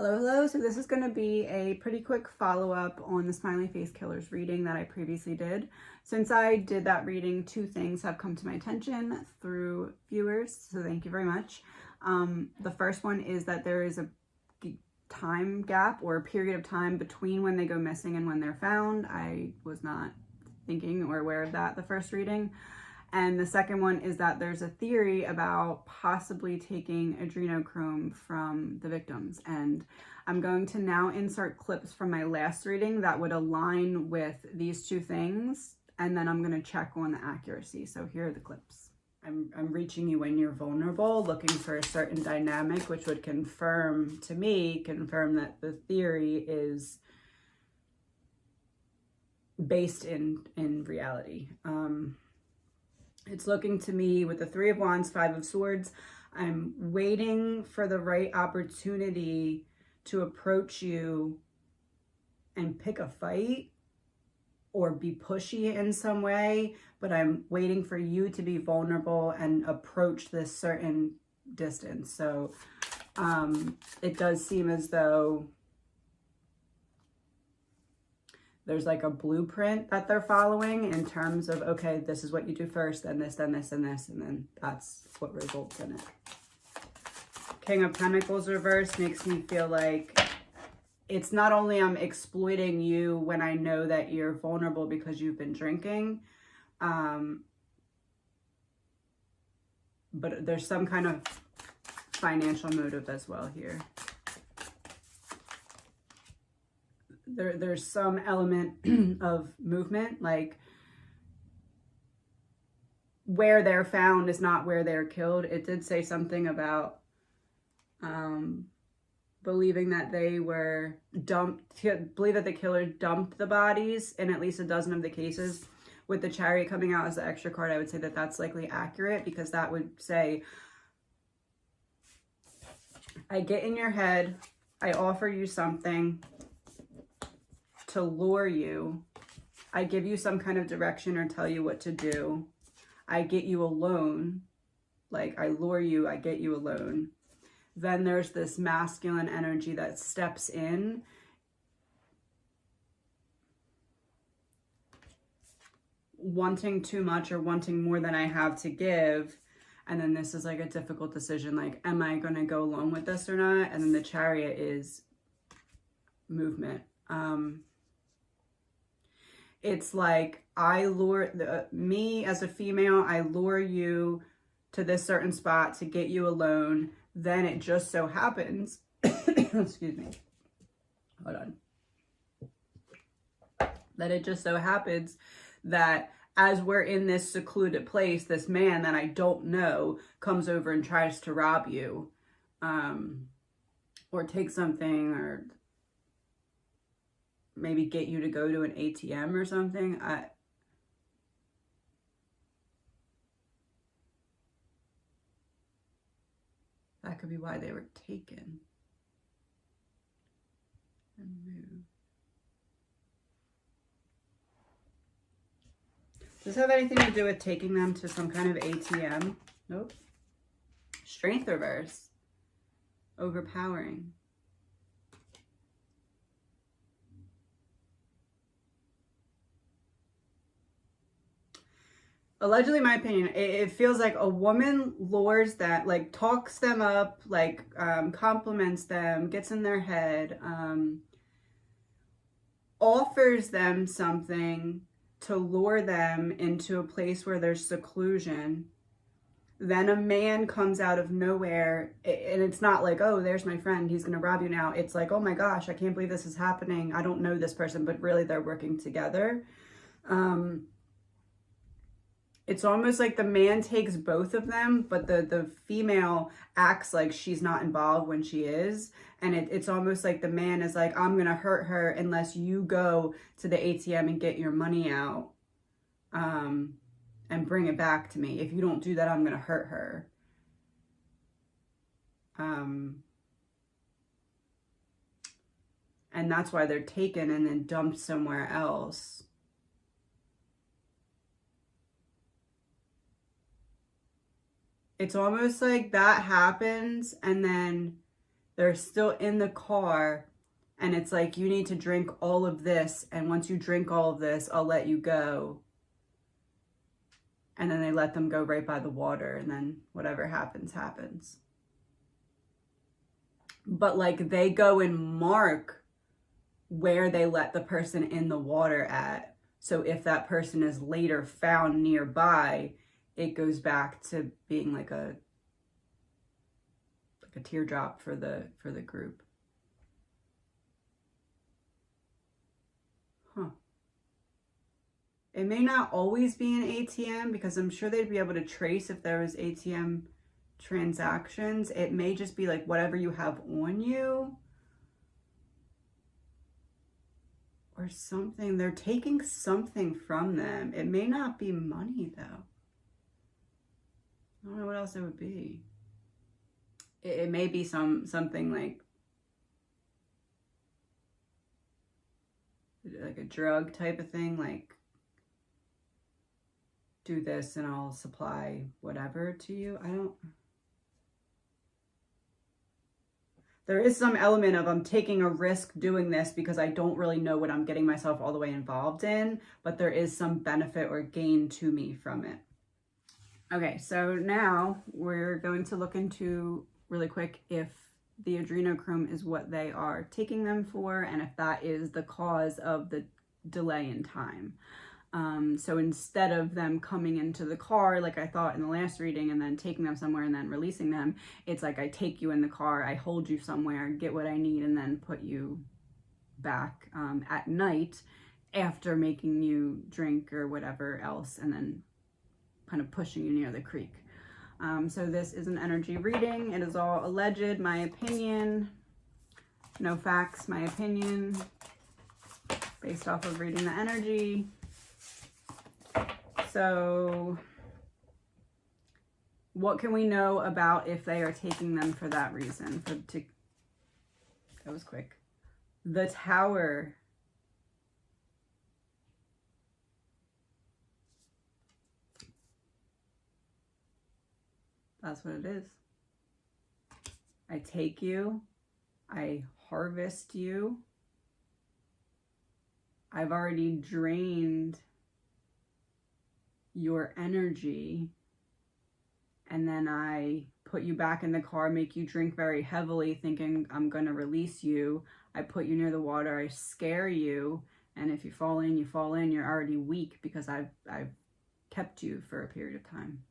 Hello, hello. So this is going to be a pretty quick follow-up on the Smiley Face Killers reading that I previously did. Since I did that reading, two things have come to my attention through viewers, so thank you very much. The first one is that there is a time gap or a period of time between when they go missing and when they're found. I was not thinking or aware of that the first reading. And the second one is that there's a theory about possibly taking adrenochrome from the victims. And I'm going to now insert clips from my last reading that would align with these two things. And then I'm going to check on the accuracy. So here are the clips. I'm reaching you when you're vulnerable, looking for a certain dynamic, which would confirm that the theory is based in reality. It's looking to me with the Three of Wands, Five of Swords. I'm waiting for the right opportunity to approach you and pick a fight or be pushy in some way, but I'm waiting for you to be vulnerable and approach this certain distance. So it does seem as though there's like a blueprint that they're following in terms of, okay, this is what you do first, then this, then this, and this, and then that's what results in it. King of Pentacles reverse makes me feel like it's not only I'm exploiting you when I know that you're vulnerable because you've been drinking, but there's some kind of financial motive as well here. There's some element of movement, like where they're found is not where they're killed. It did say something about believing that they were dumped, believe that the killer dumped the bodies in at least a dozen of the cases. With the Chariot coming out as the extra card, I would say that that's likely accurate, because that would say, I get in your head, I offer you something to lure you, I give you some kind of direction or tell you what to do, I get you alone, like I lure you, I get you alone. Then there's this masculine energy that steps in wanting too much or wanting more than I have to give. And then this is like a difficult decision, like, am I going to go along with this or not? And then the Chariot is movement. It's like I lure me as a female, I lure you to this certain spot to get you alone. Then it just so happens, excuse me, hold on. That it just so happens that as we're in this secluded place, this man that I don't know comes over and tries to rob you, or take something, or maybe get you to go to an ATM or something. That could be why they were taken and moved. Does this have anything to do with taking them to some kind of ATM? Nope. Strength reverse. Overpowering. Allegedly, my opinion, it feels like a woman lures that, like talks them up, like compliments them, gets in their head, offers them something to lure them into a place where there's seclusion. Then a man comes out of nowhere, and it's not like, oh, there's my friend, he's gonna rob you now. It's like, oh my gosh, I can't believe this is happening. I don't know this person, but really they're working together. It's almost like the man takes both of them, but the female acts like she's not involved when she is. And it's almost like the man is like, I'm going to hurt her unless you go to the ATM and get your money out and bring it back to me. If you don't do that, I'm going to hurt her. And that's why they're taken and then dumped somewhere else. It's almost like that happens, and then they're still in the car, and it's like, you need to drink all of this, and once you drink all of this, I'll let you go. And then they let them go right by the water, and then whatever happens, happens. But like, they go and mark where they let the person in the water at. So if that person is later found nearby, it goes back to being like a teardrop for the group. Huh. It may not always be an ATM, because I'm sure they'd be able to trace if there was ATM transactions. It may just be like whatever you have on you or something. They're taking something from them. It may not be money though. I don't know what else it would be. It may be something like a drug type of thing, like, do this and I'll supply whatever to you. There is some element of, I'm taking a risk doing this because I don't really know what I'm getting myself all the way involved in, but there is some benefit or gain to me from it. Okay, so now we're going to look into really quick if the adrenochrome is what they are taking them for, and if that is the cause of the delay in time. So instead of them coming into the car, like I thought in the last reading, and then taking them somewhere and then releasing them, it's like I take you in the car, I hold you somewhere, get what I need, and then put you back at night after making you drink or whatever else, and then kind of pushing you near the creek. So this is an energy reading. It is all alleged, my opinion. No facts, my opinion. Based off of reading the energy. So what can we know about if they are taking them for that reason? That was quick. The Tower. That's what it is. I take you. I harvest you. I've already drained your energy, and then I put you back in the car, make you drink very heavily, thinking I'm going to release you. I put you near the water, I scare you, and if you fall in, you fall in. You're already weak because I've kept you for a period of time.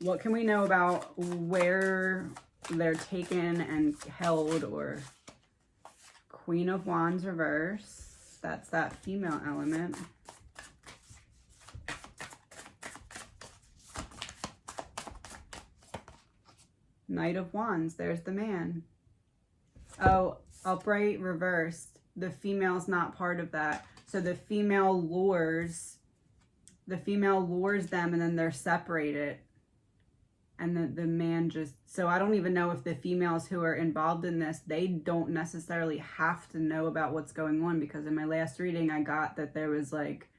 What can we know about where they're taken and held? Or Queen of Wands reverse. That's that female element. Knight of Wands. There's the man. Oh, upright reversed. The female's not part of that. So the female lures them, and then they're separated. And the man just, so I don't even know if the females who are involved in this, they don't necessarily have to know about what's going on, because in my last reading I got that there was like,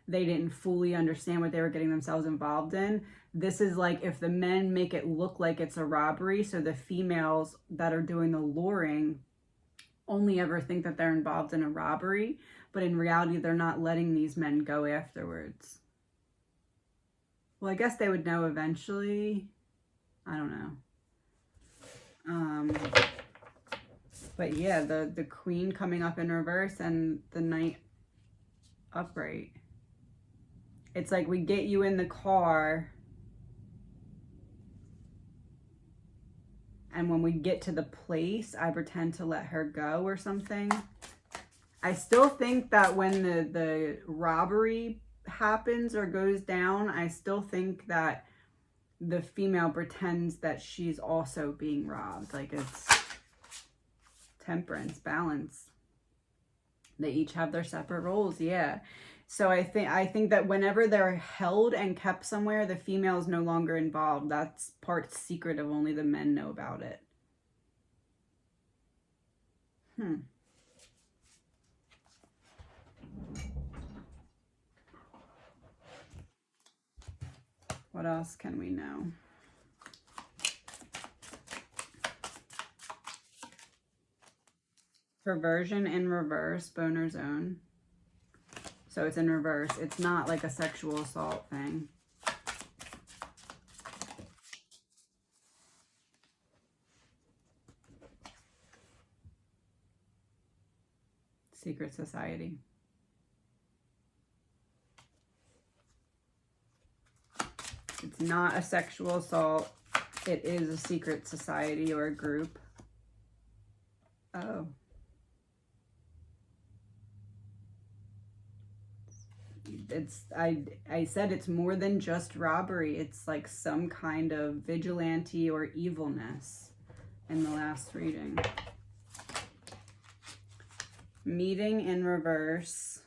they didn't fully understand what they were getting themselves involved in. This is like if the men make it look like it's a robbery, so the females that are doing the luring only ever think that they're involved in a robbery, but in reality they're not letting these men go afterwards. Well, I guess they would know eventually. I don't know. But yeah, the queen coming up in reverse and the knight upright. It's like we get you in the car, and when we get to the place, I pretend to let her go or something. I still think that when the robbery happens or goes down, I still think that the female pretends that she's also being robbed. Like, it's temperance, balance. They each have their separate roles. Yeah. So I think that whenever they're held and kept somewhere, the female is no longer involved. That's part secretive. Only the men know about it. What else can we know? Perversion in reverse, boner zone. So it's in reverse. It's not like a sexual assault thing. Secret society. It's not a sexual assault. It is a secret society or a group. Oh. I said it's more than just robbery. It's like some kind of vigilante or evilness in the last reading. Meeting in reverse.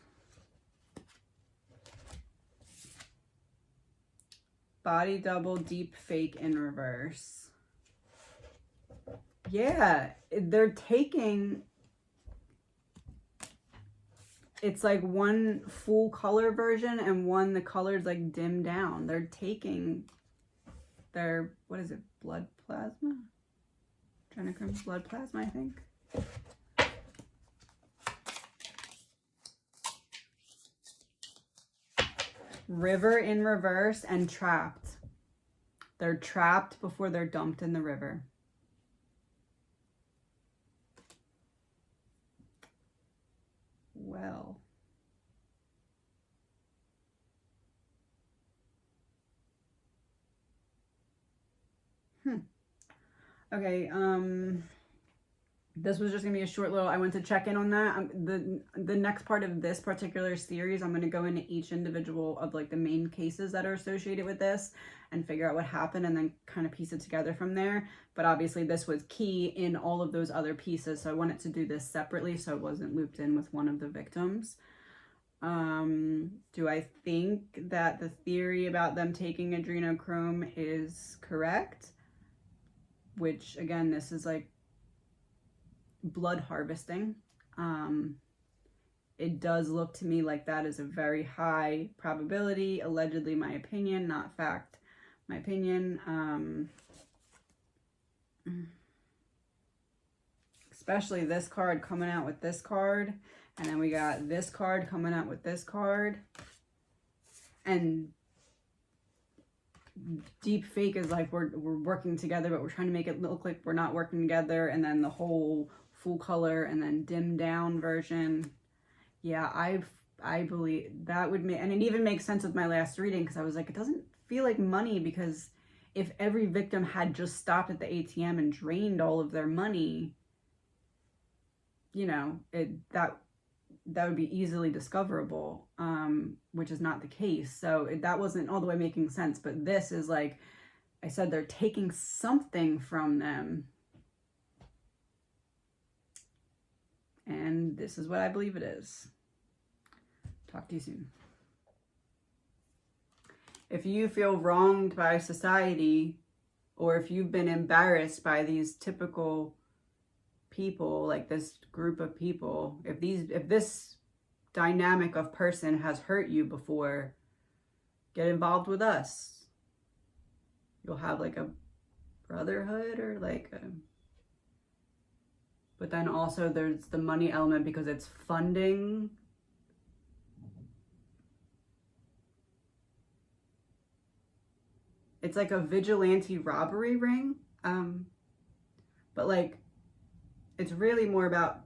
Body double, deep fake in reverse. Yeah, they're taking... It's like one full color version and one the color's like dimmed down. They're taking their, what is it, blood plasma? Adrenochrome blood plasma, I think. River in reverse and trapped. They're trapped before they're dumped in the river. Well. Okay, this was just gonna be a short little, I went to check in on that. The next part of this particular series, I'm gonna go into each individual of like the main cases that are associated with this and figure out what happened and then kind of piece it together from there. But obviously this was key in all of those other pieces, so I wanted to do this separately so it wasn't looped in with one of the victims. Do I think that the theory about them taking adrenochrome is correct? Which again, this is like blood harvesting. It does look to me like that is a very high probability, allegedly my opinion, not fact, my opinion. Especially this card coming out with this card, and then we got this card coming out with this card, and deep fake is like we're working together, but we're trying to make it look like we're not working together, and then the whole full color and then dimmed down version. Yeah, I believe that would make, and it even makes sense with my last reading, because I was like, it doesn't feel like money, because if every victim had just stopped at the ATM and drained all of their money, you know, that would be easily discoverable, which is not the case. So that wasn't all the way making sense. But this is like I said, they're taking something from them. And this is what I believe it is. Talk to you soon. If you feel wronged by society, or if you've been embarrassed by these typical people, like this group of people, if this dynamic of person has hurt you before, get involved with us. You'll have like a brotherhood, or like a, but then also there's the money element, because it's funding. It's like a vigilante robbery ring, but like it's really more about,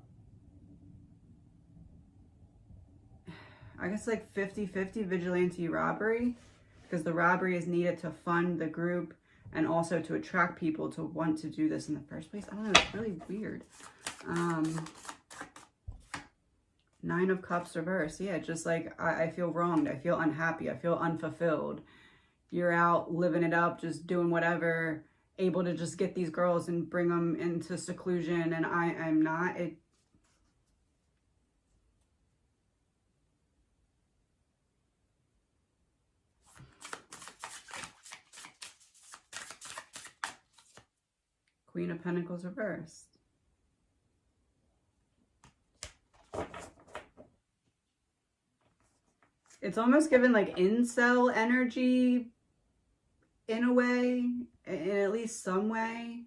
I guess, like 50-50 vigilante robbery, because the robbery is needed to fund the group and also to attract people to want to do this in the first place. I don't know, it's really weird. 9 of Cups reverse. Yeah, just like I feel wronged, I feel unhappy, I feel unfulfilled. You're out living it up, just doing whatever, able to just get these girls and bring them into seclusion, and I'm not. Queen of Pentacles reversed. It's almost given like incel energy, in a way, in at least some way,